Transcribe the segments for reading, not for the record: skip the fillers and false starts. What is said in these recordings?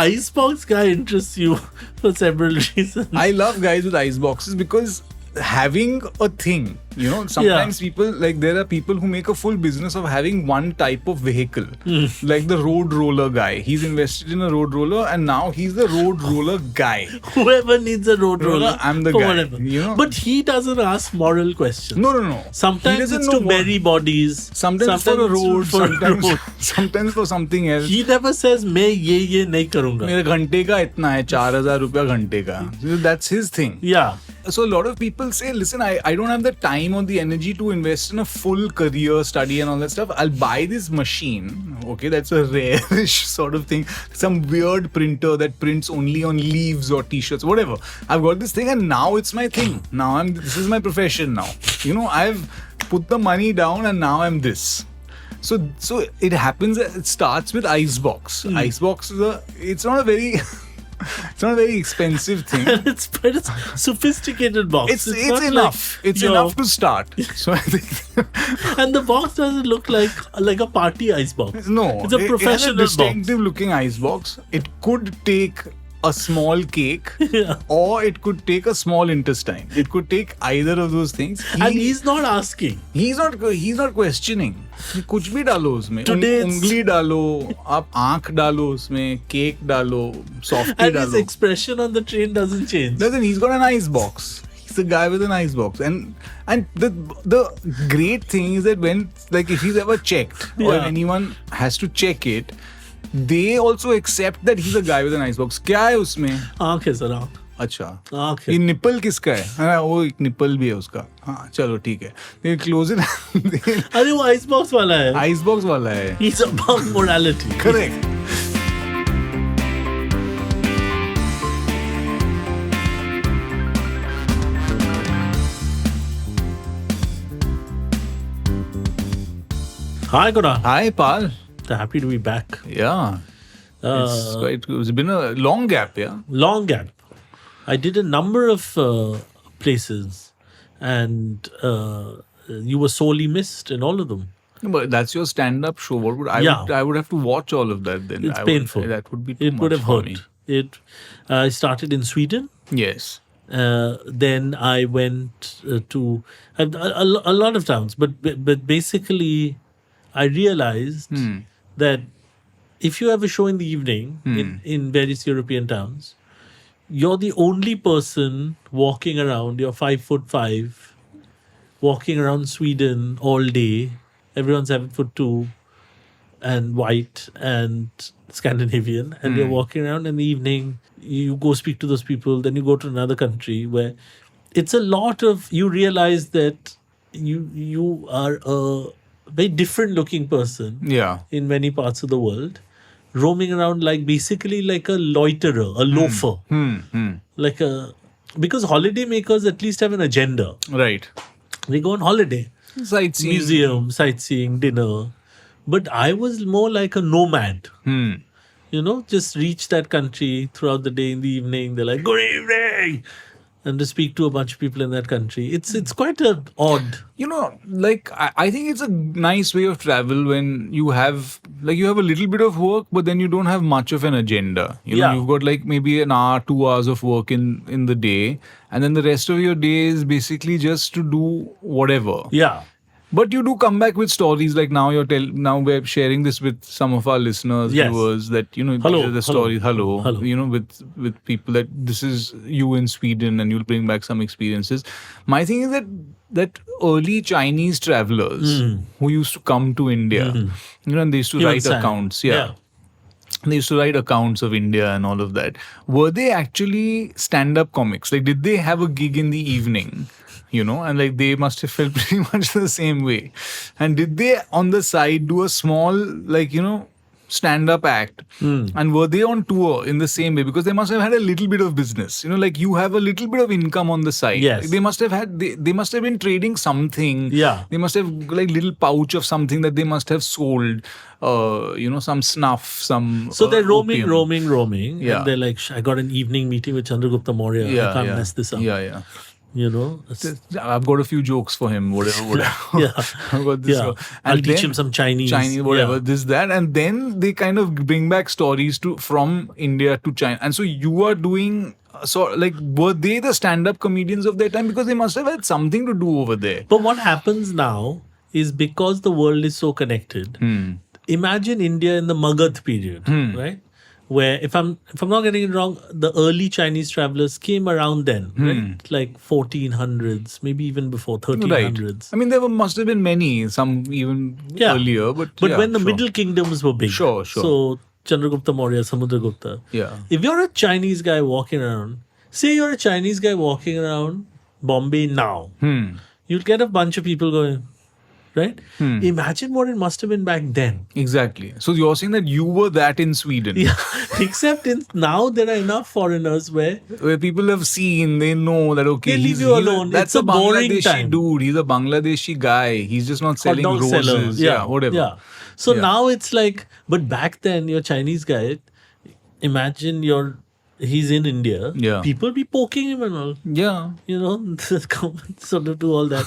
icebox guy interests you for several reasons. I love guys with ice boxes because having a thing, sometimes people, like there are people who make a full business of having one type of vehicle, like the road roller guy. He's invested in a road roller and now he's the road roller guy. Whoever needs a road roller, I'm the for guy. Whatever. But he doesn't ask moral questions. No. Sometimes it's to bury bodies. Sometimes for a road. Sometimes for something else. He never says, मैं ये नहीं करूँगा. मेरे घंटे का इतना है, 4,000 रुपया घंटे का. That's his thing. Yeah. So a lot of people say, listen, I don't have the time or the energy to invest in a full career study and all that stuff. I'll buy this machine. Okay, that's a rare-ish sort of thing. Some weird printer that prints only on leaves or t-shirts, whatever. I've got this thing and now it's my thing. Now this is my profession now. I've put the money down and now I'm this. So it happens, it starts with Icebox. Icebox it's not a very... It's not a very expensive thing. It's sophisticated box. It's enough. Like enough to start. So I think and the box doesn't look like a party ice box. No. It's a professional box. It's a distinctive looking ice box. It could take a small cake or it could take a small intestine. It could take either of those things. And he's not asking. He's not questioning. कुछ भी डालो उसमें. उंगली डालो, आप आँख डालो उसमें, केक डालो, softie डालो. And his expression on the train doesn't change. He's got an ice box. He's a guy with an ice box. And the great thing is that when, like, if he's ever checked or anyone has to check it, they also accept that he's a guy with an ice box. क्या है उसमें? आँख है sir, आँख. अच्छा, आँख है. ये निपल किसका है? हाँ, वो एक निपल भी है उसका. हाँ, चलो ठीक है. They close it. अरे वो ice box वाला है. Ice box वाला है. He's about morality. Correct. Hi, Kunal. Hi, Pal. Happy to be back. Yeah. It's been a long gap, yeah? Long gap. I did a number of places and you were sorely missed in all of them. But that's your stand-up show. I would have to watch all of that then. It's painful. That would be too much would have for hurt. me. I started in Sweden. Yes. Then I went to a lot of towns. But basically, I realized that if you have a show in the evening in various European towns, you're the only person walking around, you're 5'5", walking around Sweden all day. Everyone's 7'2" and white and Scandinavian. And you're walking around in the evening, you go speak to those people, then you go to another country where it's a lot of, you realize that you are a very different looking person in many parts of the world, roaming around basically like a loiterer, a loafer. Because holiday makers at least have an agenda. Right. They go on holiday. Sightseeing. Museum, sightseeing, dinner. But I was more like a nomad. Just reach that country throughout the day. In the evening, they're like, good evening. And to speak to a bunch of people in that country. It's quite odd. I think it's a nice way of travel when you have a little bit of work, but then you don't have much of an agenda. You've got maybe an hour, 2 hours of work in the day. And then the rest of your day is basically just to do whatever. Yeah. But you do come back with stories like now we're sharing this with some of our listeners, viewers, that, these are the stories. Hello. With people that this is you in Sweden and you'll bring back some experiences. My thing is that early Chinese travelers who used to come to India, and they used to write accounts. Yeah. They used to write accounts of India and all of that. Were they actually stand-up comics? Like, did they have a gig in the evening? And they must have felt pretty much the same way. And did they on the side do a small, stand-up act? And were they on tour in the same way? Because they must have had a little bit of business. You have a little bit of income on the side. Yes. They must have they must have been trading something. Yeah. They must have little pouch of something that they must have sold. Some snuff, some So they're roaming. Yeah. And they're like, I got an evening meeting with Chandragupta Maurya. I can't mess this up. Yeah. I've got a few jokes for him, whatever. Yeah. I've got this. Yeah. I'll teach him some Chinese, whatever, this, that. And then they kind of bring back stories from India to China. And so you are doing, were they the stand-up comedians of their time? Because they must have had something to do over there. But what happens now is because the world is so connected, imagine India in the Magadh period, right? Where, if I'm not getting it wrong, the early Chinese travelers came around then, right? Like 1400s, maybe even before 1300s. Right. I mean, there must have been many, some even earlier. But when the Middle Kingdoms were big. Sure. So Chandragupta Maurya, Samudragupta. Yeah. If you're a Chinese guy walking around, say you're a Chinese guy walking around Bombay now, you'll get a bunch of people going, right? Imagine what it must have been back then. Exactly. So you're saying that you were that in Sweden. Yeah. Except now there are enough foreigners where people have seen, they know that, okay, they leave you alone. That's it's a boring Bangladeshi time. Dude. He's a Bangladeshi guy. He's just not selling roses. Yeah, whatever. Yeah. So now it's like, but back then, you're a Chinese guy. Imagine he's in India. Yeah. People be poking him and all. Yeah. Sort of do all that.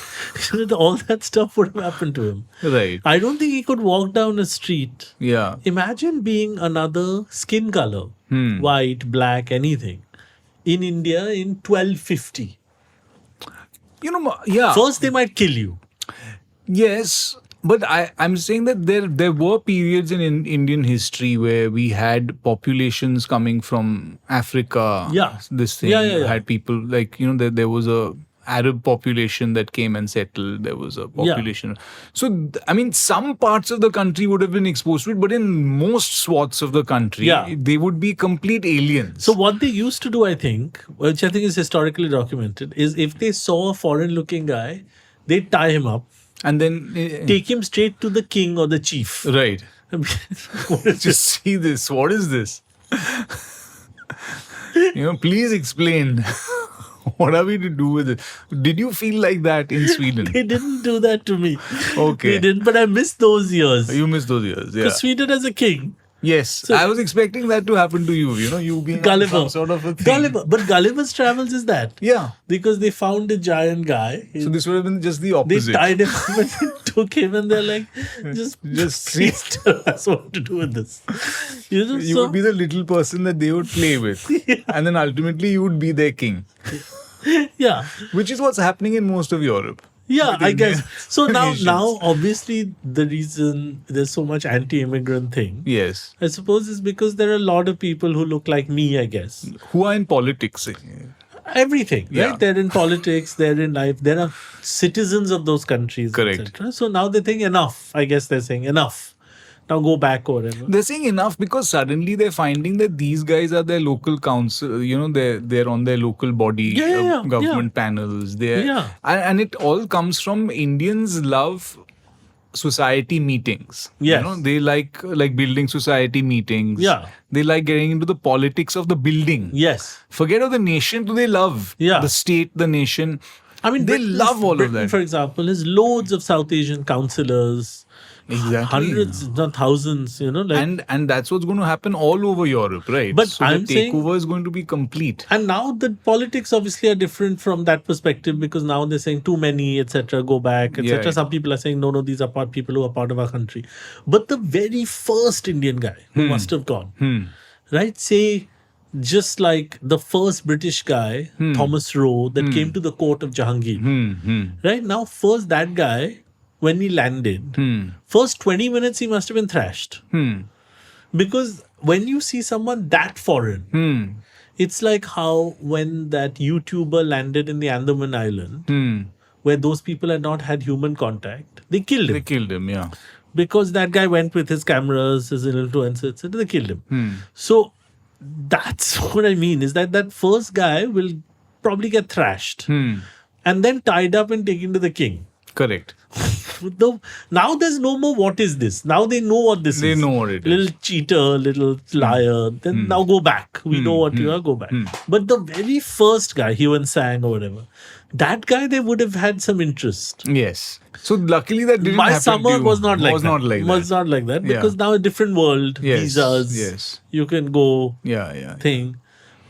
All that stuff would have happened to him. Right. I don't think he could walk down a street. Yeah. Imagine being another skin color, white, black, anything, in India in 1250. Yeah. First, they might kill you. Yes. But I'm saying that there were periods in Indian history where we had populations coming from Africa. Yeah. This thing had people like, there was a Arab population that came and settled. There was a population. Yeah. So, I mean, some parts of the country would have been exposed to it, but in most swaths of the country, they would be complete aliens. So what they used to do, I think, which I think is historically documented, is if they saw a foreign-looking guy, they'd tie him up. And then take him straight to the king or the chief. Right. Just see this. What is this? Please explain. What are we to do with it? Did you feel like that in Sweden? They didn't do that to me. Okay. They didn't, but I missed those years. You missed those years, yeah. Because Sweden has a king. Yes, so, I was expecting that to happen to you. You being Gulliver. Some sort of a thing. Gulliver. But Gulliver's Travels is that. Yeah. Because they found a giant guy. So this would have been just the opposite. They tied him up and they took him and they're like, just please tell us what to do with this. You would be the little person that they would play with. Yeah. And then ultimately you would be their king. Yeah. Which is what's happening in most of Europe. Yeah, I guess. So now, obviously, the reason there's so much anti-immigrant thing, yes, I suppose is because there are a lot of people who look like me, I guess. Who are in politics. Everything, right? They're in politics, they're in life, there are citizens of those countries, correct. etc. So now they think enough. I guess they're saying enough. Now go back or whatever. They're saying enough because suddenly they're finding that these guys are their local council, they're on their local body government panels. And it all comes from Indians love society meetings. Yes. They like building society meetings. Yeah. They like getting into the politics of the building. Yes. Forget of the nation, do they love the state, the nation. I mean, they love all Britain, of that. For example, has loads of South Asian councillors. Exactly. Hundreds, if not thousands, and that's what's going to happen all over Europe, right? But so I'm the takeover is going to be complete. And now the politics obviously are different from that perspective because now they're saying too many, etc., go back, etc. Some people are saying, no, these are people who are part of our country. But the very first Indian guy who must have gone, right? Say, just like the first British guy, Thomas Roe, that came to the court of Jahangir. Right? Now, first that guy, when he landed, first 20 minutes he must have been thrashed. Because when you see someone that foreign, it's like how when that YouTuber landed in the Andaman Island, where those people had not had human contact, they killed him. They killed him, yeah. Because that guy went with his cameras, his influencer, etc. They killed him. So that's what I mean, is that first guy will probably get thrashed and then tied up and taken to the king. Correct. Now there's no more what is this. Now they know what this is. They know what it is. Little cheater, little liar. Then now go back. We know what you are, go back. But the very first guy, Hyun Sang or whatever, that guy, they would have had some interest. Yes. So luckily that didn't happen. My summer was not like that. Was not like that. Because now a different world, visas, you can go thing.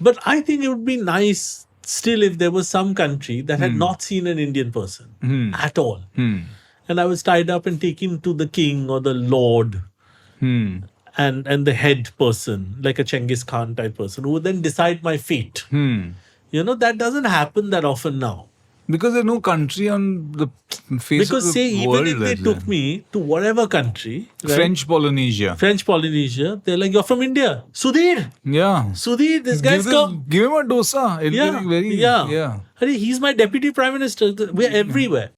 But I think it would be nice still, if there was some country that had not seen an Indian person at all, and I was tied up and taken to the king or the lord and the head person, like a Genghis Khan type person, who would then decide my fate. That doesn't happen that often now. Because there's no country on the face of the world. Even if they took me to whatever country, right? French Polynesia, they're like, you're from India. Sudhir. Yeah. Sudhir, this guy's come. Give him a dosa. He's my deputy prime minister. We're everywhere.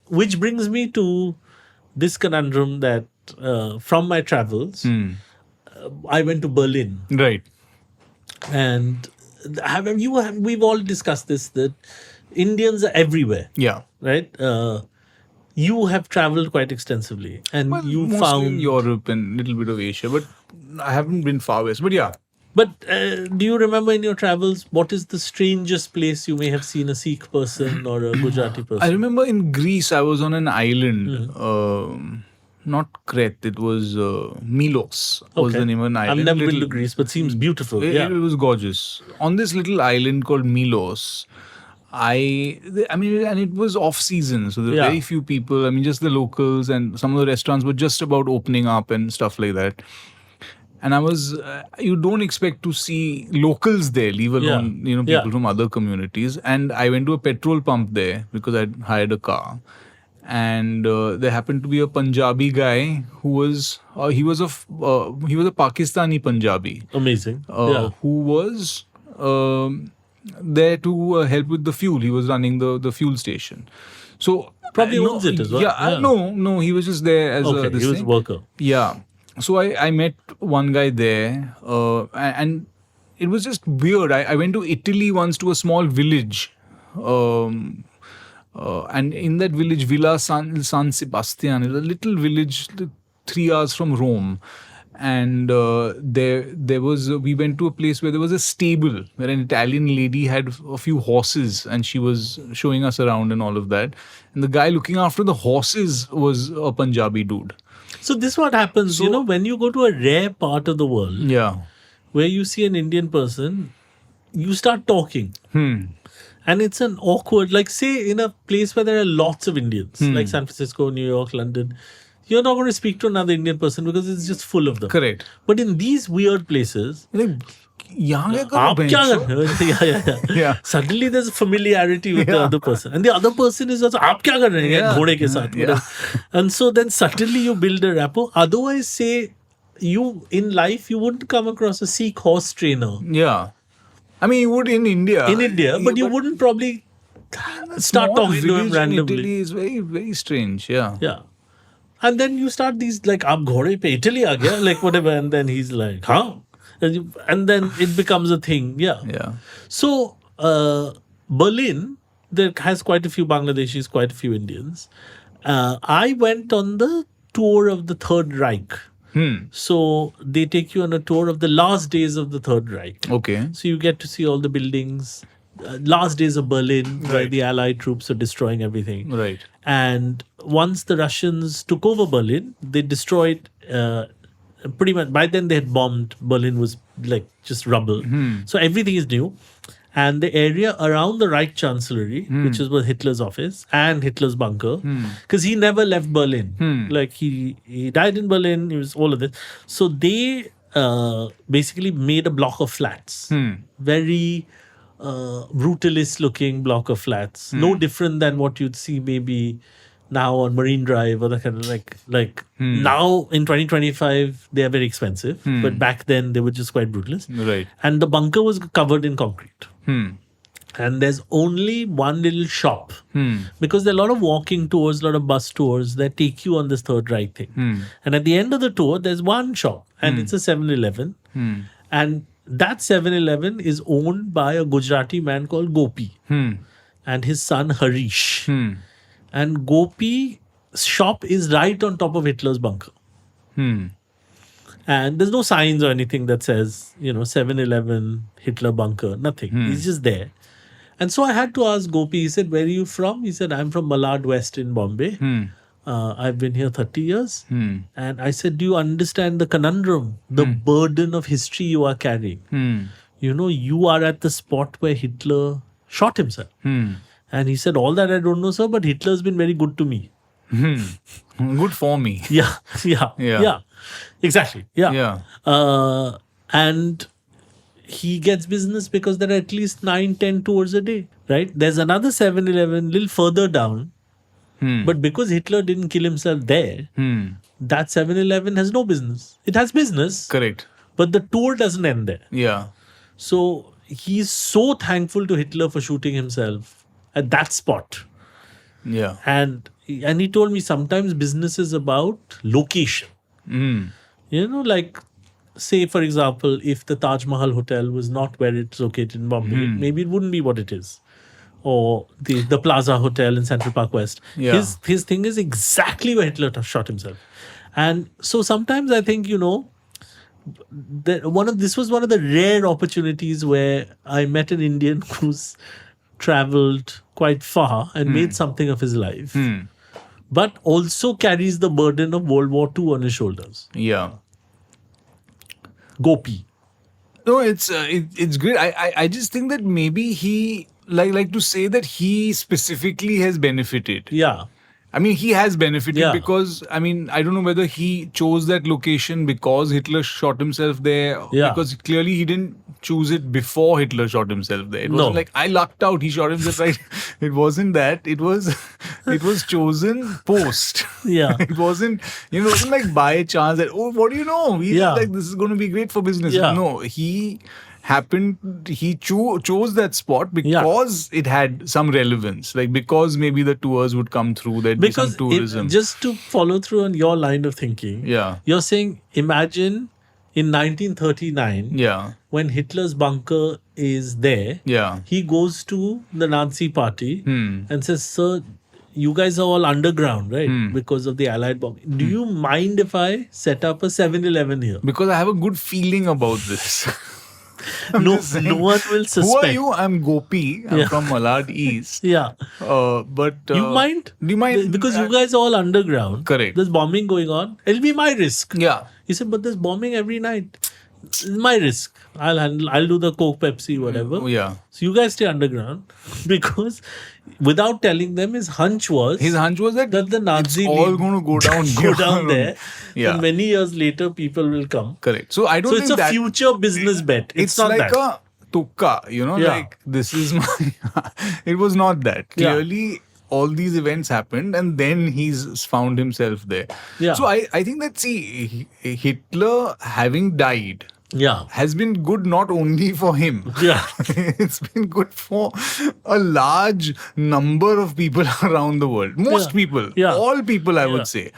Which brings me to this conundrum that from my travels, I went to Berlin. Right. And we've all discussed this, that Indians are everywhere. Yeah. Right? You have traveled quite extensively, and you mostly found in Europe and a little bit of Asia, but I haven't been far west. But yeah. But do you remember in your travels, what is the strangest place you may have seen a Sikh person or a Gujarati person? I remember in Greece, I was on an island. Not Crete, it was Milos was the name of an island. I've never been to Greece, but seems beautiful. It was gorgeous. On this little island called Milos, and it was off season, so there were very few people. I mean, just the locals, and some of the restaurants were just about opening up and stuff like that. And you don't expect to see locals there, leave alone, people from other communities. And I went to a petrol pump there because I'd hired a car. And there happened to be a Punjabi guy who was he was a Pakistani Punjabi. Amazing. Who was there to help with the fuel. He was running the fuel station. So probably owns it as well. No, he was just there as he was a worker. Yeah. So I met one guy there, and it was just weird. I went to Italy once to a small village. And in that village, Villa San Sebastian, is a little village 3 hours from Rome. And we went to a place where there was a stable where an Italian lady had a few horses, and she was showing us around and all of that. And the guy looking after the horses was a Punjabi dude. So this is what happens, when you go to a rare part of the world, where you see an Indian person, you start talking. And it's an awkward, like say in a place where there are lots of Indians, like San Francisco, New York, London, you're not going to speak to another Indian person because it's just full of them. Correct. But in these weird places, suddenly there's a familiarity with the other person. And the other person is also, aap kya kar rahe hain ghode ke saath? And so then suddenly you build a rapport. Otherwise, say, in life, you wouldn't come across a Sikh horse trainer. Yeah. I mean, you would in India. But you wouldn't probably start talking to him randomly. In Italy is very, very strange. Yeah. Yeah. And then you start these, like, aap ghode pe Italy aa gaya? Like, whatever. And then he's like, huh? And then it becomes a thing. Yeah. So, Berlin, there has quite a few Bangladeshis, quite a few Indians. I went on the tour of the Third Reich. So they take you on a tour of the last days of the Third Reich. Okay. So you get to see all the buildings, last days of Berlin, where the Allied troops are destroying everything. Right. And once the Russians took over Berlin, they destroyed pretty much. By then they had bombed. Berlin was like just rubble. So everything is new. And the area around the Reich Chancellery, which was Hitler's office, and Hitler's bunker, because he never left Berlin. Like he died in Berlin, it was all of this. So they basically made a block of flats. Very brutalist looking block of flats. No different than what you'd see maybe now on Marine Drive or the kind of like now in 2025 they are very expensive, but back then they were just quite brutalist. Right. And the bunker was covered in concrete. And there's only one little shop because there are a lot of walking tours, a lot of bus tours that take you on this Third Reich thing. And at the end of the tour, there's one shop and it's a 7-Eleven. And that 7-Eleven is owned by a Gujarati man called Gopi and his son Harish. And Gopi's shop is right on top of Hitler's bunker. And there's no signs or anything that says, 7-Eleven, Hitler bunker, nothing. He's just there. And so I had to ask Gopi, he said, where are you from? He said, I'm from Malad West in Bombay. I've been here 30 years. And I said, do you understand the conundrum, the burden of history you are carrying? you are at the spot where Hitler shot himself. And he said, all that I don't know, sir, but Hitler's been very good to me. Good for me. Yeah. Exactly. Yeah. And he gets business because there are at least 9-10 tours a day, right? There's another 7-Eleven a little further down. But because Hitler didn't kill himself there, that 7-Eleven has no business. It has business. Correct. But the tour doesn't end there. Yeah. So he's so thankful to Hitler for shooting himself at that spot. Yeah. And he told me sometimes business is about location. Like, say, for example, if the Taj Mahal Hotel was not where it's located in Bombay, maybe it wouldn't be what it is. Or the Plaza Hotel in Central Park West. Yeah. His thing is exactly where Hitler shot himself. And so sometimes I think, this was one of the rare opportunities where I met an Indian who's traveled quite far and made something of his life, but also carries the burden of World War II on his shoulders. Yeah. Gopi. No, it's great. I just think that maybe he like to say that he specifically has benefited. Yeah. I mean, he has benefited because, I don't know whether he chose that location because Hitler shot himself there. Yeah. Because clearly he didn't choose it before Hitler shot himself there. It wasn't like, I lucked out, he shot himself right. It wasn't that. It was chosen post. Yeah. It wasn't like by chance that, what do you know? Like, this is going to be great for business. Yeah. No, he chose that spot because it had some relevance, like because maybe the tours would come through, there'd be some tourism. Just to follow through on your line of thinking, you're saying, imagine in 1939, when Hitler's bunker is there, he goes to the Nazi party and says, sir, you guys are all underground, right? Because of the Allied bombing. Do you mind if I set up a 7-Eleven here? Because I have a good feeling about this. No one will suspect. Who are you? I'm Gopi. I'm from Malad East. But you mind? Do you mind? Because you guys are all underground. Correct. There's bombing going on. It'll be my risk. Yeah. He said, but there's bombing every night. It's my risk. I'll do the Coke, Pepsi, whatever. Yeah. So you guys stay underground, because without telling them, his hunch was that the Nazi all going to go down there. Yeah. And many years later, people will come. Correct. So I don't think it's a future business bet. It's not like that. a tukka, like this is my. It was not that. Clearly, all these events happened, and then he's found himself there. Yeah. So I think that Hitler having died. Has been good not only for him. It's been good for a large number of people around the world. Most people. All people, I would say.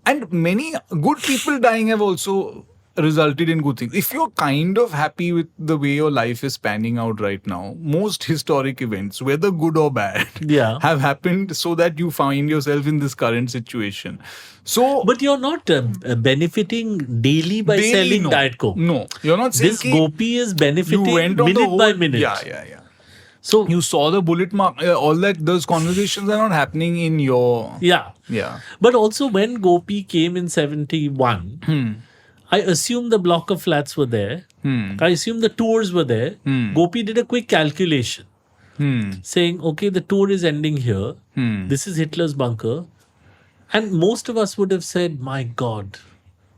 And many good people dying have also resulted in good things. If you're kind of happy with the way your life is panning out right now, most historic events, whether good or bad, have happened so that you find yourself in this current situation. So, but you're not benefiting daily by selling Diet Coke. No, you're not saying this Gopi is benefiting minute by minute. Yeah. So you saw the bullet mark, all that. Those conversations are not happening in your. Yeah. But also when Gopi came in 71, I assume the block of flats were there. I assume the tours were there. Gopi did a quick calculation, saying, okay, the tour is ending here. This is Hitler's bunker. And most of us would have said, my God,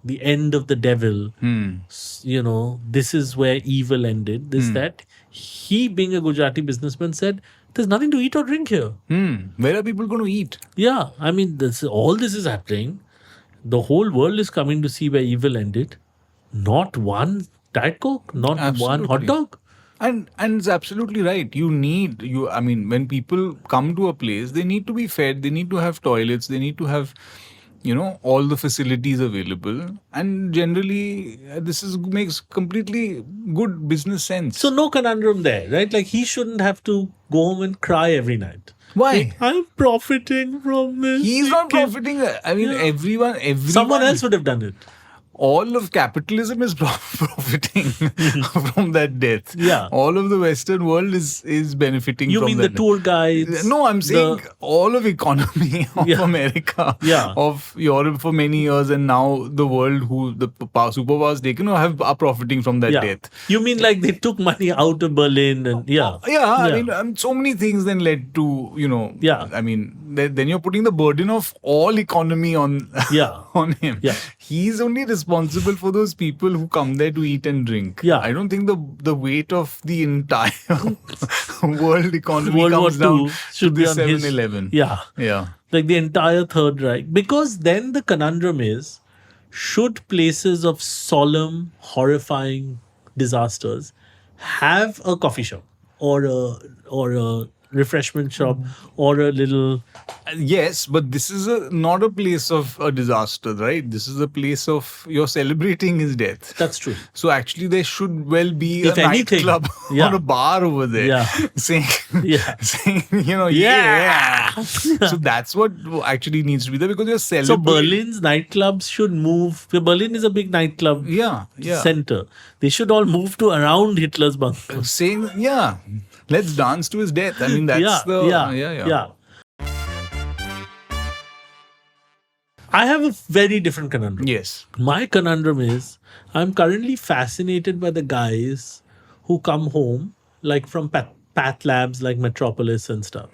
the end of the devil. This is where evil ended. That. He, being a Gujarati businessman, said, there's nothing to eat or drink here. Where are people going to eat? Yeah. I mean, all this is happening. The whole world is coming to see where evil ended. Not one Diet Coke, not one hot dog. And it's absolutely right. When people come to a place, they need to be fed, they need to have toilets, they need to have, all the facilities available. And generally, makes completely good business sense. So no conundrum there, right? Like, he shouldn't have to go home and cry every night. Why? Like, I'm profiting from this. He's not profiting. Everyone. Someone else would have done it. all of capitalism is profiting from that death. Yeah. All of the Western world is benefiting from that. You mean the tour guides? No, I'm saying all of economy of America, of Europe for many years, and now the world who the superpowers taken are profiting from that death. You mean like they took money out of Berlin and I mean, so many things then led to, I mean, then you're putting the burden of all economy on on him. Yeah. He's only responsible for those people who come there to eat and drink. Yeah. I don't think the weight of the entire world economy World comes War down II should be on 7-Eleven. Yeah. Like the entire Third Reich. Because then the conundrum is, should places of solemn, horrifying disasters have a coffee shop or a refreshment shop or a little... Yes, but this is not a place of a disaster, right? This is a place of you're celebrating his death. That's true. So actually there should well be a nightclub or a bar over there saying, So that's what actually needs to be there, because you're celebrating. So Berlin's nightclubs should move. Berlin is a big nightclub center. They should all move to around Hitler's bunker. Saying, let's dance to his death. I mean, that's I have a very different conundrum. Yes. My conundrum is, I'm currently fascinated by the guys who come home, like from path labs like Metropolis and stuff.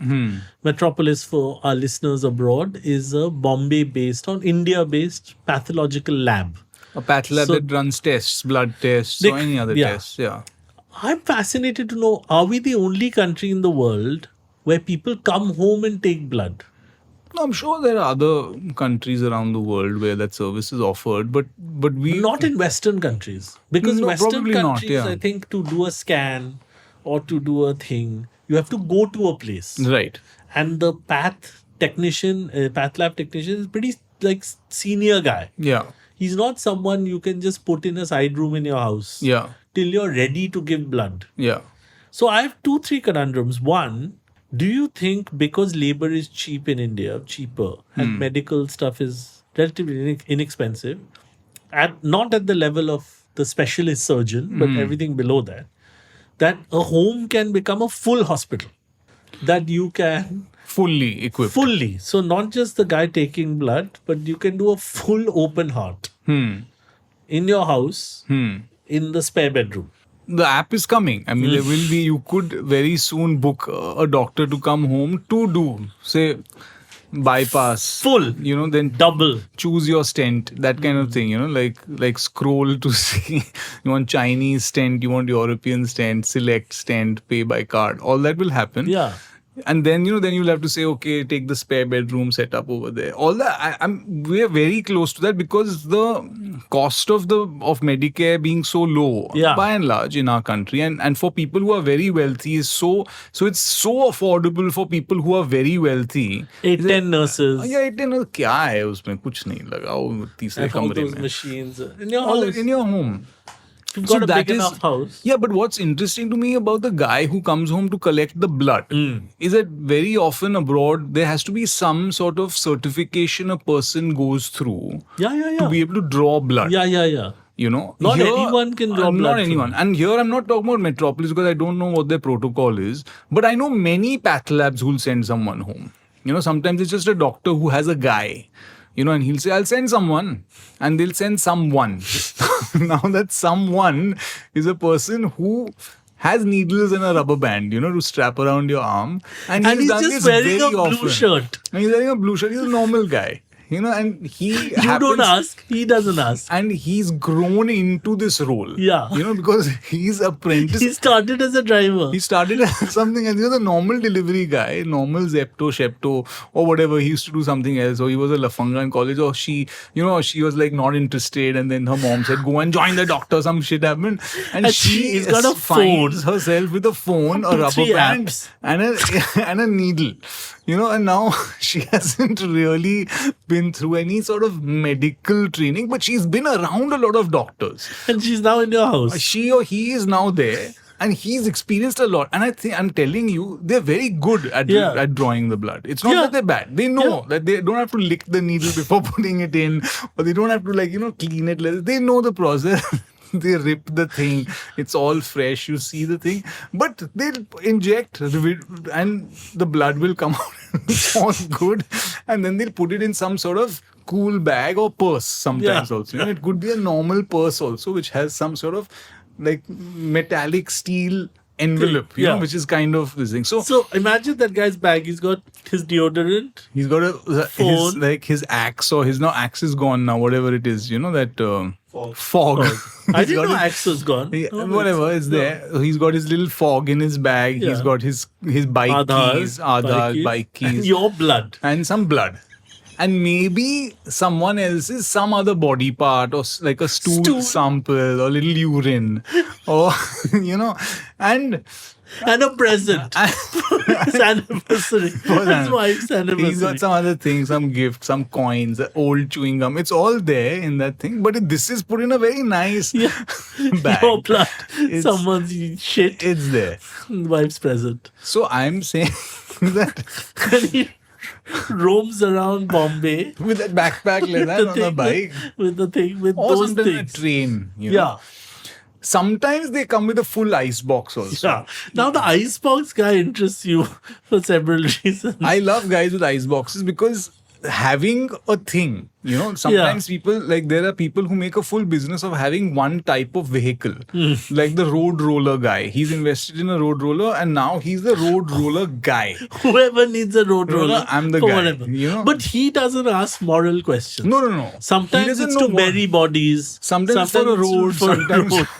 Metropolis, for our listeners abroad, is a Bombay-based or India-based pathological lab. A path lab that runs tests, blood tests, or any other tests. Yeah. I'm fascinated to know, are we the only country in the world where people come home and take blood? No, I'm sure there are other countries around the world where that service is offered, but we... Not in Western countries. Because Western countries, I think, to do a scan or to do a thing, you have to go to a place. Right. And the path lab technician is pretty like senior guy. Yeah. He's not someone you can just put in a side room in your house. Yeah. Till you're ready to give blood. Yeah. So I have 2-3 conundrums. One, do you think because labor is cheaper, and medical stuff is relatively inexpensive, not at the level of the specialist surgeon, but everything below that a home can become a full hospital? That you can... Fully equipped. Fully. So not just the guy taking blood, but you can do a full open heart. In your house, in the spare bedroom. The app is coming. I mean, there will be, you could very soon book a doctor to come home to do, say, bypass. Full. Then double. Choose your stent, that kind of thing, like scroll to see. You want Chinese stent, you want European stent, select stent, pay by card. All that will happen. Yeah. And then, then you'll have to say, okay, take the spare bedroom set up over there. All that, we're very close to that, because the cost of Medicare being so low, by and large, in our country, and for people who are very wealthy, is so it's so affordable for people who are very wealthy. 8-10 nurses. 8-10 nurses. क्या है उसमें? कुछ नहीं लगाओ तीसरे कमरे में. Machines in your house. In your home. You've got a big enough house. Yeah, but what's interesting to me about the guy who comes home to collect the blood is that very often abroad there has to be some sort of certification a person goes through to be able to draw blood. Yeah. Not here, anyone can draw blood. Not anyone. And here I'm not talking about Metropolis because I don't know what their protocol is. But I know many path labs who'll send someone home. Sometimes it's just a doctor who has a guy. And he'll say, I'll send someone. And they'll send someone. Now that someone is a person who has needles and a rubber band, to strap around your arm. And he's done just this wearing very a blue often. shirt. And he's wearing a blue shirt. He's a normal guy. And he don't ask. He doesn't ask. And he's grown into this role. Yeah. Because he's apprentice. He started as a driver. He started as something, and he was a normal delivery guy, normal Zepto, Shepto, or whatever. He used to do something else. Or he was a lafanga in college. Or she was like not interested. And then her mom said, go and join the doctor. Some shit happened. And she got a phone. finds herself with a phone, a rubber band, and a needle. And now she hasn't really been through any sort of medical training, but she's been around a lot of doctors. And she's now in your house. She or he is now there. And he's experienced a lot. And I think, I'm telling you, they're very good at drawing the blood. It's not that they're bad. They know that they don't have to lick the needle before putting it in, or they don't have to clean it. They know the process. They rip the thing. It's all fresh. You see the thing. But they'll inject and the blood will come out. It's all good. And then they'll put it in some sort of cool bag or purse sometimes also. It could be a normal purse also, which has some sort of metallic steel envelope, which is kind of this thing. So imagine that guy's bag. He's got his deodorant. He's got phone. His axe, or his axe is gone now. Whatever it is, that fog. I didn't know axe was gone. Whatever is there. He's got his little fog in his bag. He's got his bike Aadhaar, bike keys, and your blood, and some blood. And maybe someone else's, some other body part, or like a stool sample, or a little urine, or and a present. His anniversary. His wife's anniversary. He's got some other things, some gift, some coins, old chewing gum. It's all there in that thing. But this is put in a very nice bag. Your blood. Someone's shit. It's there. Wife's present. So I'm saying that... he roams around Bombay with that backpack like that on a bike. With or those things. A train. Sometimes they come with a full ice box also. Yeah. Now the ice box guy interests you for several reasons. I love guys with ice boxes because having a thing, sometimes people, there are people who make a full business of having one type of vehicle. Like the road roller guy. He's invested in a road roller and now he's the road roller guy. Whoever needs a road roller, I'm the guy. Whatever. But he doesn't ask moral questions. No. Sometimes it's to bury bodies. Sometimes for a road.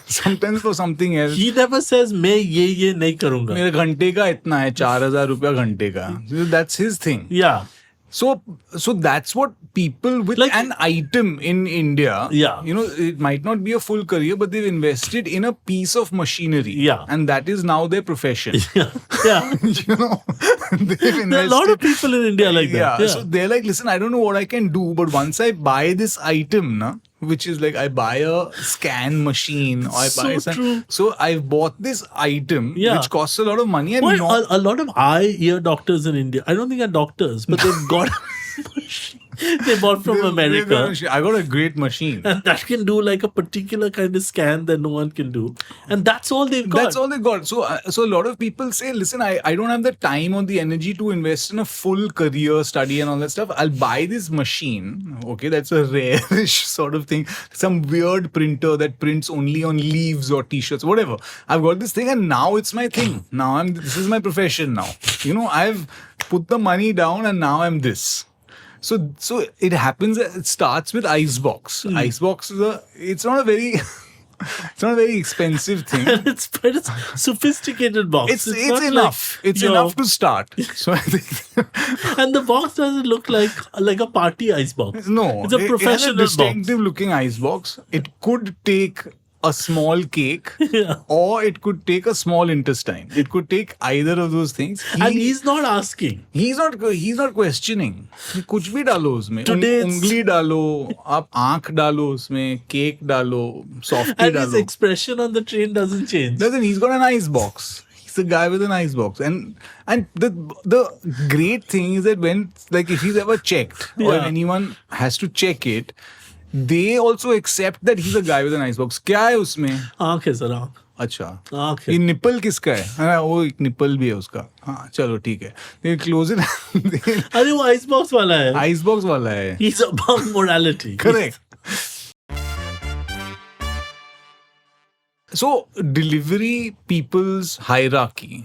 Sometimes for something else. He never says, मैं ये नहीं करूँगा. मेरे घंटे का इतना है, 4,000 रुपया घंटे का. That's his thing. Yeah. So that's what people with an item in India, it might not be a full career, but they've invested in a piece of machinery. Yeah. And that is now their profession. Yeah. They've invested. There are a lot of people in India like that. Yeah. So they're like, listen, I don't know what I can do, but once I buy this item, which is like I buy a scan machine or I buy so I've bought this item which costs a lot of money and a lot of eye ear doctors in India, I don't think are doctors, but they've got a machine they bought from America. I got a great machine and that can do like a particular kind of scan that no one can do, and that's all they've got. That's all they got. So a lot of people say, listen, I don't have the time or the energy to invest in a full career study and all that stuff. I'll buy this machine. Okay, that's a rare-ish sort of thing. Some weird printer that prints only on leaves or t-shirts, whatever. I've got this thing and now it's my thing. Now this is my profession now. I've put the money down and now I'm this. So it happens. It starts with icebox. Icebox is it's not a very expensive thing. It's quite a sophisticated box. It's enough. It's enough to start. So I think and the box doesn't look like a party icebox. No, it's a professional box. It's a distinctive looking icebox. It could take a small cake or it could take a small intestine. It could take either of those things. And he's not asking. He's not questioning. कुछ भी डालो उसमें. उंगली डालो, आप आँख डालो उसमें, cake डालो, softie and डालो. His expression on the train doesn't change. He's got an ice box. He's a guy with an ice box. And the great thing is that when, if he's ever checked or anyone has to check it, they also accept that he's a guy with an icebox. क्या है उसमें? आँख है sir, आँख. अच्छा. आँख है. ये निपल किसका है? हाँ, वो एक निपल भी है उसका. हाँ, चलो ठीक है. They close it. अरे वो icebox वाला है. Icebox वाला है. He's about morality. Correct. So delivery people's hierarchy.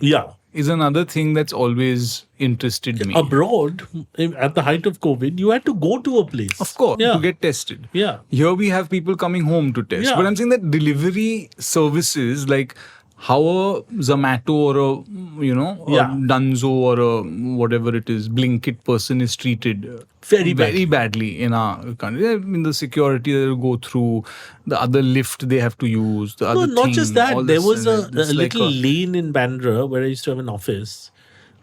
Is another thing that's always interested me. Abroad, at the height of COVID, you had to go to a place. Of course, to get tested. Yeah. Here we have people coming home to test. But I'm saying that delivery services like how a Zomato or a, a Dunzo or a whatever it is, Blinkit person is treated very badly in our country. I mean, the security they'll go through, the other lift they have to use, the other not thing, just that. There was a like little lane in Bandra where I used to have an office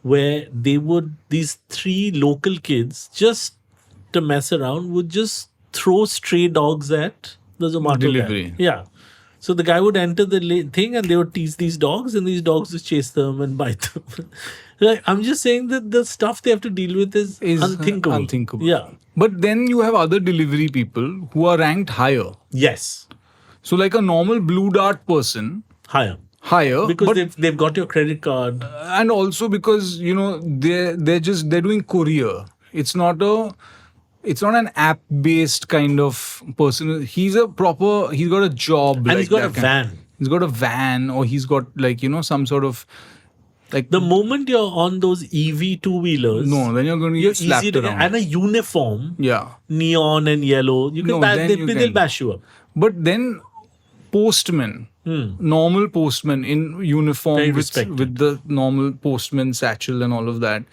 where these 3 local kids, just to mess around, would just throw stray dogs at the Zomato delivery. guy. Yeah. So the guy would enter the thing and they would tease these dogs and these dogs would chase them and bite them. Like, I'm just saying that the stuff they have to deal with is unthinkable. Yeah. But then you have other delivery people who are ranked higher. Yes. So like a normal Blue Dart person. Higher. Because they've got your credit card. And also because, they're doing courier. It's not an app-based kind of person. He's got a job. And he's got a van. He's got a van, or he's got some sort of the moment you're on those EV two-wheelers, no, then you're going to get slapped around. And a uniform, yeah, neon and yellow, they'll bash you up. But then postmen, normal postmen in uniform with the normal postman satchel and all of that,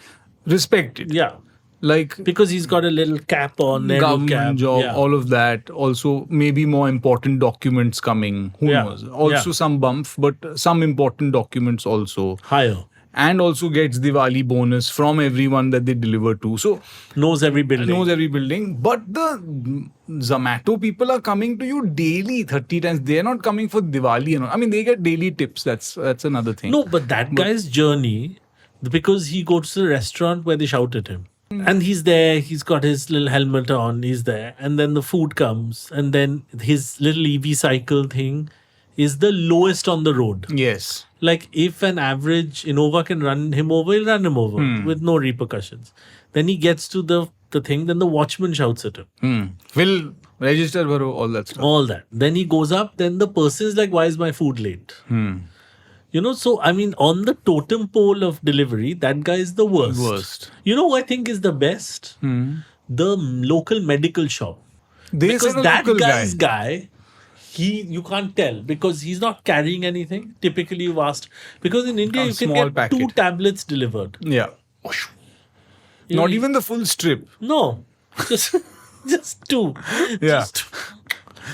respected. Yeah. Because he's got a little cap on, government job, all of that. Also, maybe more important documents coming. Who knows? Also, some bump, but some important documents also. Higher. And also gets Diwali bonus from everyone that they deliver to. So knows every building. But the Zomato people are coming to you daily, 30 times. They're not coming for Diwali and all. I mean, they get daily tips. That's another thing. No, but that guy's journey, because he goes to the restaurant where they shout at him. And he's there, he's got his little helmet on, he's there. And then the food comes. And then his little EV cycle thing is the lowest on the road. Yes. Like if an average Innova can run him over, he'll run him over with no repercussions. Then he gets to the thing, then the watchman shouts at him. Will register, all that stuff. All that. Then he goes up, then the person is like, why is my food late? So I mean, on the totem pole of delivery, that guy is the worst. You know who I think is the best? The local medical shop. Because that guy's guy, you can't tell because he's not carrying anything. Typically, you've asked. Because in India, you can get 2 tablets delivered. Yeah. Not even the full strip. No. Just 2. Yeah.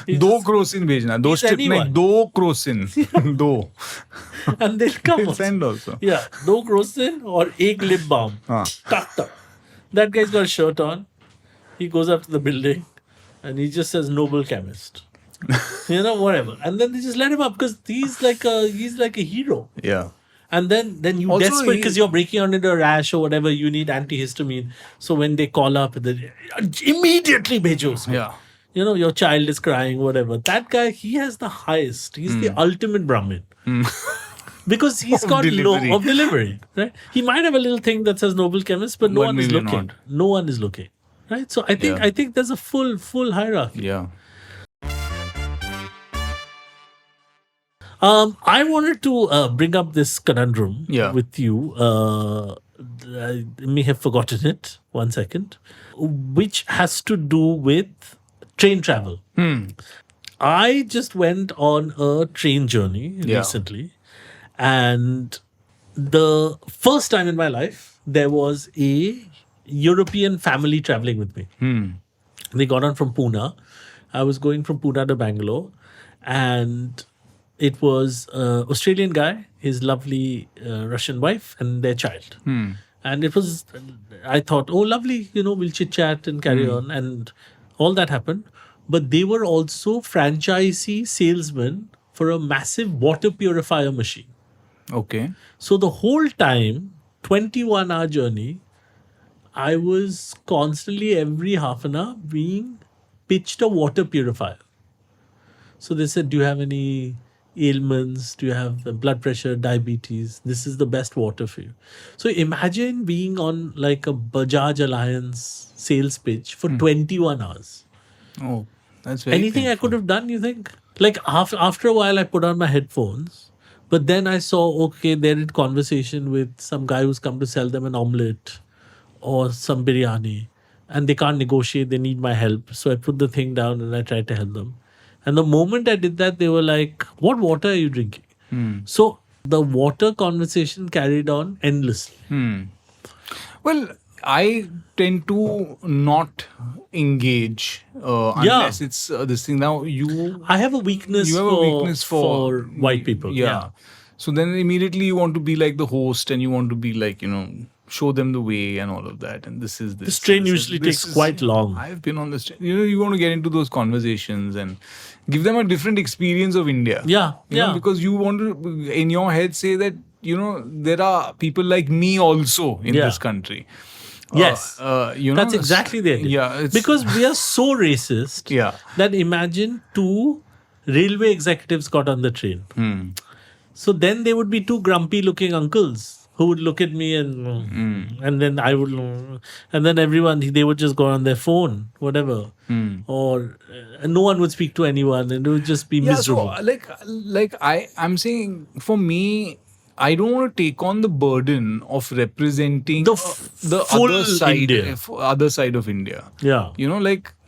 2 Crocin भेजना 2 strip में 2 Crocin 2 and they'll come send also 2 Crocin or 1 lip balm tuck. That guy's got a shirt on, he goes up to the building and he just says noble chemist whatever, and then they just let him up because he's like a hero. Yeah. And then you also desperate because you're breaking out into a rash or whatever, you need antihistamine, so when they call up they immediately bhejo. Yeah. Your child is crying, whatever. That guy, he has the highest. He's the ultimate Brahmin. Because he's got low of delivery. Right? He might have a little thing that says noble chemist, but no one is looking. No one is looking. Right? So I think there's a full hierarchy. Yeah. I wanted to bring up this conundrum with you. I may have forgotten it. 1 second. Which has to do with train travel. I just went on a train journey recently, and the first time in my life there was a European family traveling with me. They got on from Pune. I was going from Pune to Bangalore, and it was an Australian guy, his lovely Russian wife, and their child. And it was, I thought, oh, lovely, we'll chit chat and carry on. And all that happened. But they were also franchisee salesmen for a massive water purifier machine. Okay. So the whole time, 21-hour journey, I was constantly every half an hour being pitched a water purifier. So they said, do you have any ailments? Do you have blood pressure, diabetes? This is the best water for you. So imagine being on like a Bajaj Alliance sales pitch for 21 hours. Oh, that's very Anything painful. I could have done, you think? Like after a while, I put on my headphones, but then I saw, okay, they're in conversation with some guy who's come to sell them an omelette or some biryani, and they can't negotiate. They need my help. So I put the thing down and I tried to help them. And the moment I did that, they were like, what water are you drinking? So the water conversation carried on endlessly. Well, I tend to not engage unless it's this thing. Now I have a weakness. You have a weakness for white people. Yeah. So then immediately you want to be like the host, and you want to be like show them the way and all of that. And this is this. This train usually takes quite long. I've been on this train. You want to get into those conversations and give them a different experience of India. Yeah. You know, because you want to, in your head, say that, there are people like me also in this country. Yes. That's exactly the idea. Yeah. Because we are so racist that imagine two railway executives got on the train. So then there would be two grumpy looking uncles who would look at me and then I would, and then everyone, they would just go on their phone, whatever. Or no one would speak to anyone and it would just be miserable. So I'm saying, for me, I don't want to take on the burden of representing the other side of India. Yeah.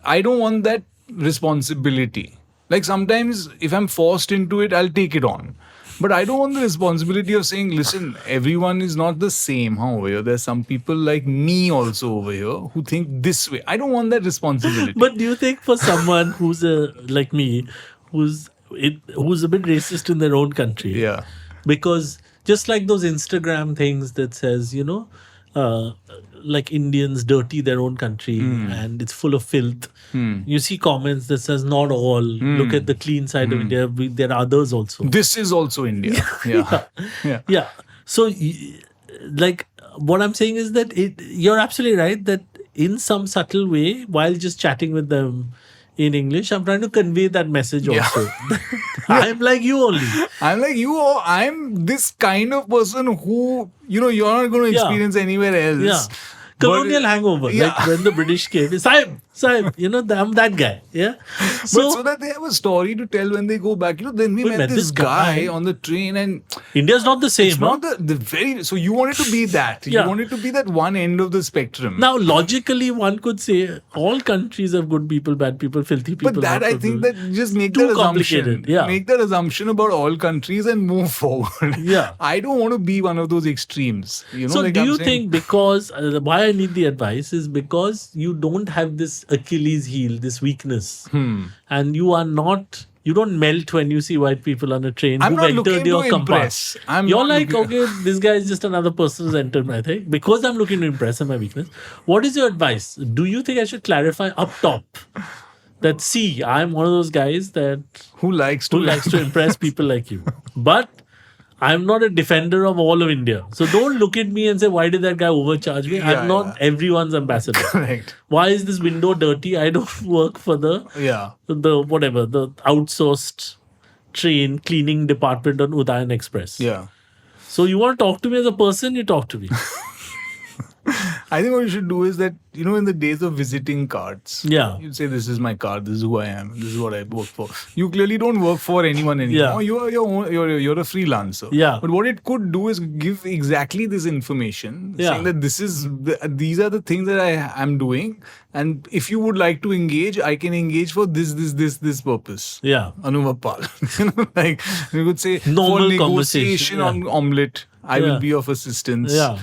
I don't want that responsibility. Sometimes if I'm forced into it, I'll take it on. But I don't want the responsibility of saying, listen, everyone is not the same over here. There's some people like me also over here who think this way. I don't want that responsibility. But do you think for someone who's like me, who's a bit racist in their own country? Yeah. Because just like those Instagram things that says, like Indians dirty their own country and it's full of filth. You see comments that says not all. Look at the clean side of India. There are others also. This is also India. Yeah. So, what I'm saying is that you're absolutely right that in some subtle way, while just chatting with them in English, I'm trying to convey that message also. I'm like you only. I'm like you. I'm this kind of person who, you're not going to experience anywhere else. Yeah. Colonial hangover. Like when the British came. Sahib, I'm that guy. Yeah. So that they have a story to tell when they go back. Then we met this guy on the train and India's not the same. It's not the very. So you wanted to be that. You wanted to be that one end of the spectrum. Now, logically, one could say all countries have good people, bad people, filthy people. But that I think that just make that assumption. Make that assumption about all countries and move forward. Yeah. I don't want to be one of those extremes. So do you think because why I need the advice is because you don't have this Achilles heel, this weakness, and you don't melt when you see white people on a train who've entered your compartment. You're like, okay, this guy is just another person who's entered my thing. Because I'm looking to impress on my weakness. What is your advice? Do you think I should clarify up top that, see, I'm one of those guys who likes to impress people like you. But I'm not a defender of all of India. So don't look at me and say, why did that guy overcharge me? I'm not everyone's ambassador. Correct. Why is this window dirty? I don't work for the outsourced train cleaning department on Udayan Express. Yeah. So you want to talk to me as a person, you talk to me. I think what you should do is that, in the days of visiting cards, you'd say, this is my card, this is who I am, this is what I work for. You clearly don't work for anyone anymore. Yeah. You're a freelancer. Yeah. But what it could do is give exactly this information, saying that these are the things that I am doing. And if you would like to engage, I can engage for this purpose. Yeah. Anuvab Pal. You could say, normal for negotiation on omelette, I will be of assistance. Yeah.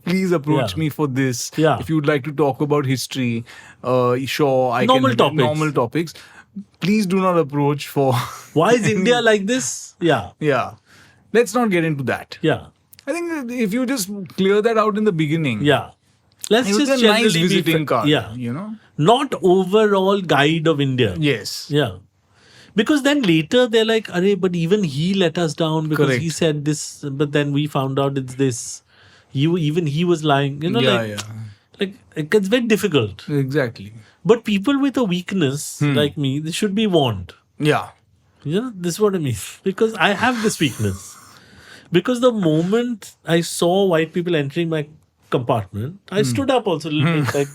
Please approach me for this. Yeah. If you would like to talk about history, sure, I normal can. Topics. Normal topics. Please do not approach for. Why is India like this? Yeah. Yeah. Let's not get into that. Yeah. I think if you just clear that out in the beginning. Yeah. Let's just generally nice visiting card. Yeah. Not overall guide of India. Yes. Yeah. Because then later they're like, but even he let us down because he said this, but then we found out it's this. He was lying. Like it's very difficult. Exactly. But people with a weakness like me, they should be warned. Yeah. This is what I mean. Because I have this weakness. Because the moment I saw white people entering my compartment, I stood up also a little bit like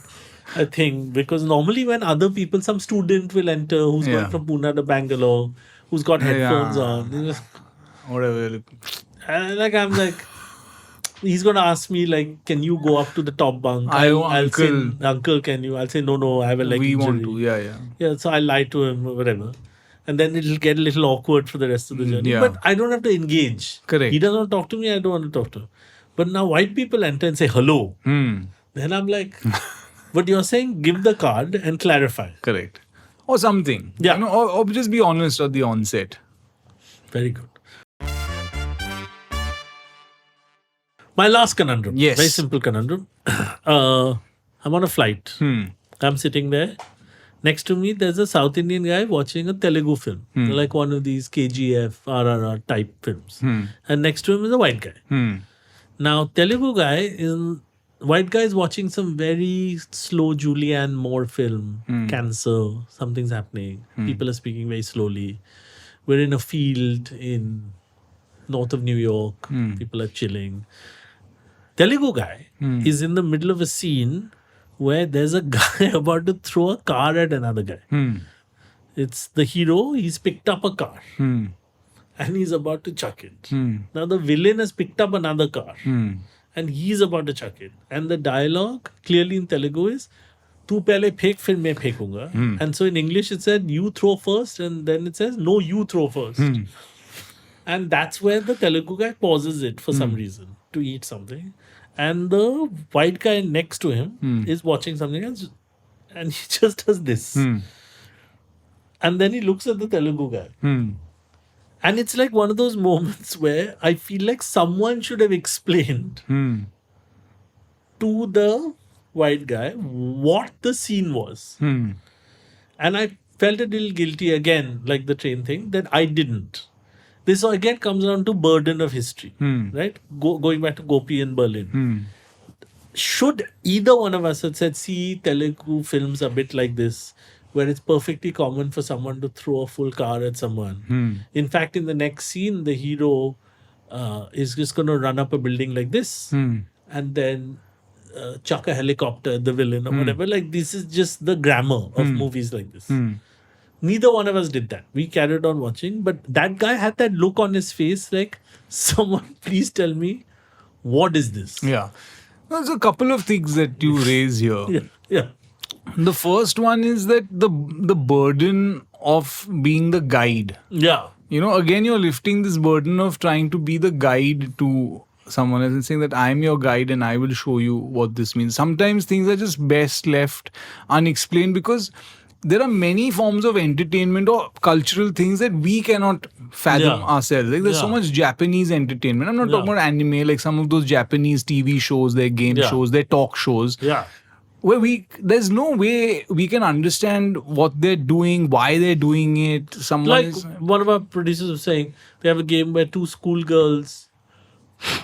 a thing. Because normally when other people, some student will enter who's going from Pune to Bangalore, who's got headphones on. Whatever. I'm like, he's going to ask me, like, can you go up to the top bunk? I'll say, uncle, can you? I'll say, no, I have a leg injury. Want to, Yeah, so I lie to him or whatever. And then it'll get a little awkward for the rest of the journey. Yeah. But I don't have to engage. Correct. He doesn't want to talk to me, I don't want to talk to him. But now white people enter and say hello. Then I'm like, but you're saying give the card and clarify. Correct. Or something. Yeah. Or just be honest at the onset. Very good. My last conundrum. Yes. Very simple conundrum. I'm on a flight. I'm sitting there. Next to me, there's a South Indian guy watching a Telugu film, like one of these KGF, RRR type films. And next to him is a white guy. Now, white guy is watching some very slow Julianne Moore film, Cancer, something's happening. People are speaking very slowly. We're in a field in north of New York. People are chilling. Telugu guy is in the middle of a scene where there's a guy about to throw a car at another guy. It's the hero, he's picked up a car and he's about to chuck it. Now the villain has picked up another car and he's about to chuck it. And the dialogue clearly in Telugu is, "Tu pehle phek, fir main phekunga." And so in English it said, "You throw first," and then it says, "No, you throw first." And that's where the Telugu guy pauses it for some reason to eat something. And the white guy next to him is watching something else and he just does this. And then he looks at the Telugu guy. And it's like one of those moments where I feel like someone should have explained to the white guy what the scene was. And I felt a little guilty again, like the train thing, that I didn't. This again comes down to burden of history, right? Going back to Gopi in Berlin. Should either one of us have said, "See, Telugu films are a bit like this, where it's perfectly common for someone to throw a full car at someone." In fact, in the next scene, the hero is just going to run up a building like this and then chuck a helicopter at the villain or whatever. Like, this is just the grammar of movies like this. Neither one of us did that. We carried on watching, but that guy had that look on his face like, "Someone please tell me, what is this?" Yeah. There's a couple of things that you raise here. Yeah. The first one is that the burden of being the guide. Yeah. Again, you're lifting this burden of trying to be the guide to someone else and saying that I'm your guide and I will show you what this means. Sometimes things are just best left unexplained because there are many forms of entertainment or cultural things that we cannot fathom ourselves. Like there's so much Japanese entertainment. I'm not talking about anime, like some of those Japanese TV shows, their game shows, their talk shows. Yeah. Where there's no way we can understand what they're doing, why they're doing it. One of our producers was saying, they have a game where two schoolgirls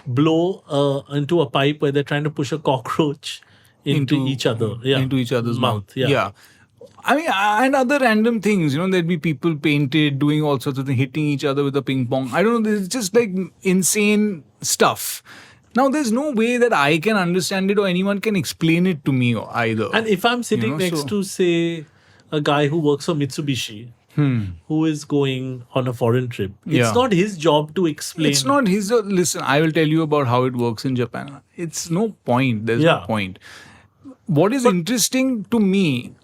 blow into a pipe where they're trying to push a cockroach into each other. Yeah. Into each other's mouth. Yeah. I mean, and other random things, there'd be people painted, doing all sorts of things, hitting each other with a ping pong. I don't know, it's just like insane stuff. Now, there's no way that I can understand it or anyone can explain it to me either. And if I'm sitting next to, say, a guy who works for Mitsubishi, who is going on a foreign trip, it's not his job to explain. It's not his job. Listen, I will tell you about how it works in Japan. It's no point. There's no point. What is interesting to me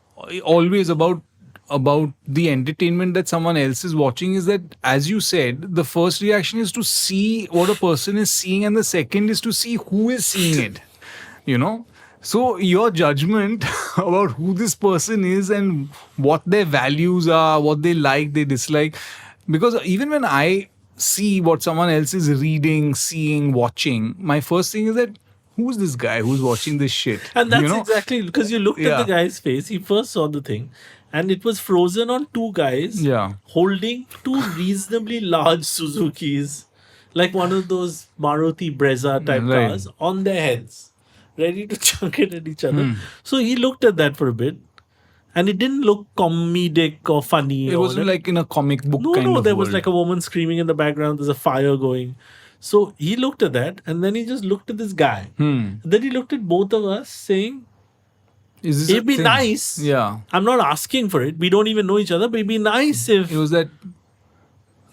always about the entertainment that someone else is watching is that, as you said, the first reaction is to see what a person is seeing and the second is to see who is seeing it. So your judgment about who this person is and what their values are, what they like, they dislike, because even when I see what someone else is reading, seeing, watching, my first thing is that, who's this guy who's watching this shit? And that's exactly because you looked at the guy's face. He first saw the thing and it was frozen on two guys holding two reasonably large Suzukis, like one of those Maruti Brezza type cars, on their heads, ready to chuck it at each other. So he looked at that for a bit and it didn't look comedic or funny. It wasn't like in a comic book kind of there was world. like a woman screaming in the background. There's a fire going. So he looked at that and then he just looked at this guy. Then he looked at both of us saying, it'd be nice. Yeah. I'm not asking for it. We don't even know each other, but it'd be nice if... It was that...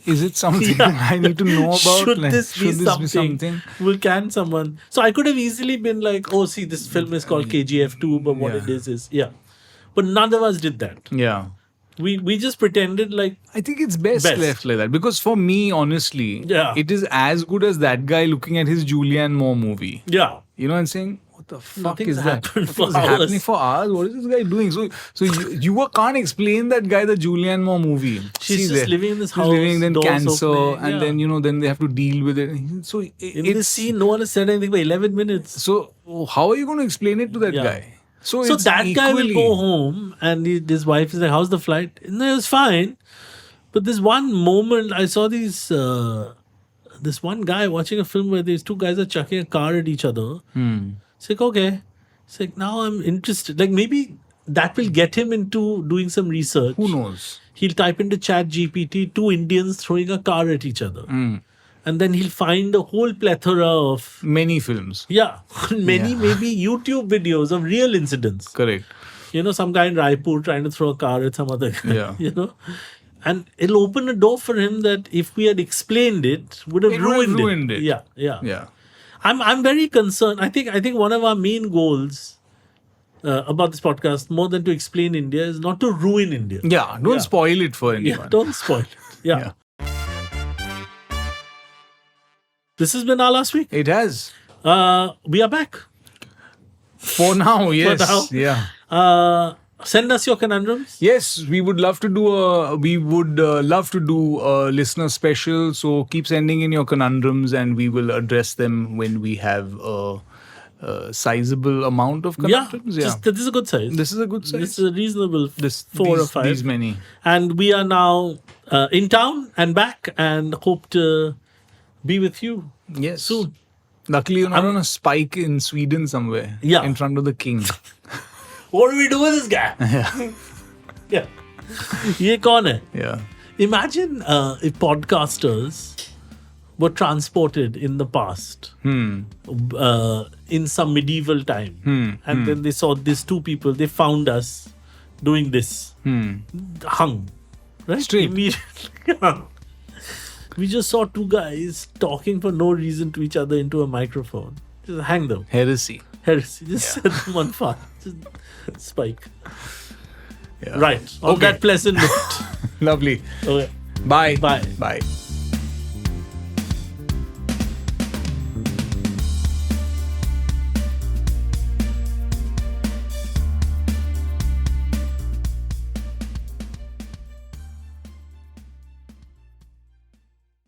Is it something I need to know about? Should this be something? Can someone... So I could have easily been like, oh, see, this film is called KGF 2, but what it is... Yeah. But none of us did that. Yeah. We just pretended like... I think it's best left like that. Because for me, honestly, it is as good as that guy looking at his Julianne Moore movie. Yeah. And saying, what the fuck Nothing's is that? happened for Nothing's hours. happening for hours. What is this guy doing? So you can't explain that guy the Julianne Moore movie. She's just living in this house. She's living, then doors cancer, opening, and then then they have to deal with it. So in this scene, no one has said anything for 11 minutes. So how are you going to explain it to that guy? So that guy will go home, and his wife is like, "How's the flight?" No, it was fine. But this one moment, I saw this one guy watching a film where these two guys are chucking a car at each other. It's like, okay. It's like, now I'm interested. Like, maybe that will get him into doing some research. Who knows? He'll type into ChatGPT, 2 Indians throwing a car at each other. And then he'll find a whole plethora of... Many films. Yeah. Maybe YouTube videos of real incidents. Correct. Some guy in Raipur trying to throw a car at some other guy. Yeah. And it'll open a door for him that if we had explained it, would have ruined it. Yeah. I'm very concerned. I think one of our main goals about this podcast, more than to explain India, is not to ruin India. Yeah, don't spoil it for anyone. Yeah, don't spoil it. Yeah. This has been our last week. It has. We are back. For now, yes. For now. Yeah. Send us your conundrums. Yes, we would love to do a listener special. So keep sending in your conundrums, and we will address them when we have a sizable amount of conundrums. This is a good size. This is a good size. This is a reasonable 4 or 5. These many. And we are now in town and back, and hope to be with you soon. Luckily, you're not on a spike in Sweden somewhere. Yeah. In front of the king. What do we do with this guy? Yeah. Ye kaun hai? Yeah. Imagine if podcasters were transported in the past, in some medieval time, and then they saw these 2 people. They found us doing this, hung, right? Straight. Immediately hung. We just saw 2 guys talking for no reason to each other into a microphone. Just hang them. Heresy. Just set them on fire. Just spike. Yeah. Right. On that pleasant note. Lovely. Okay. Bye. Bye. Bye.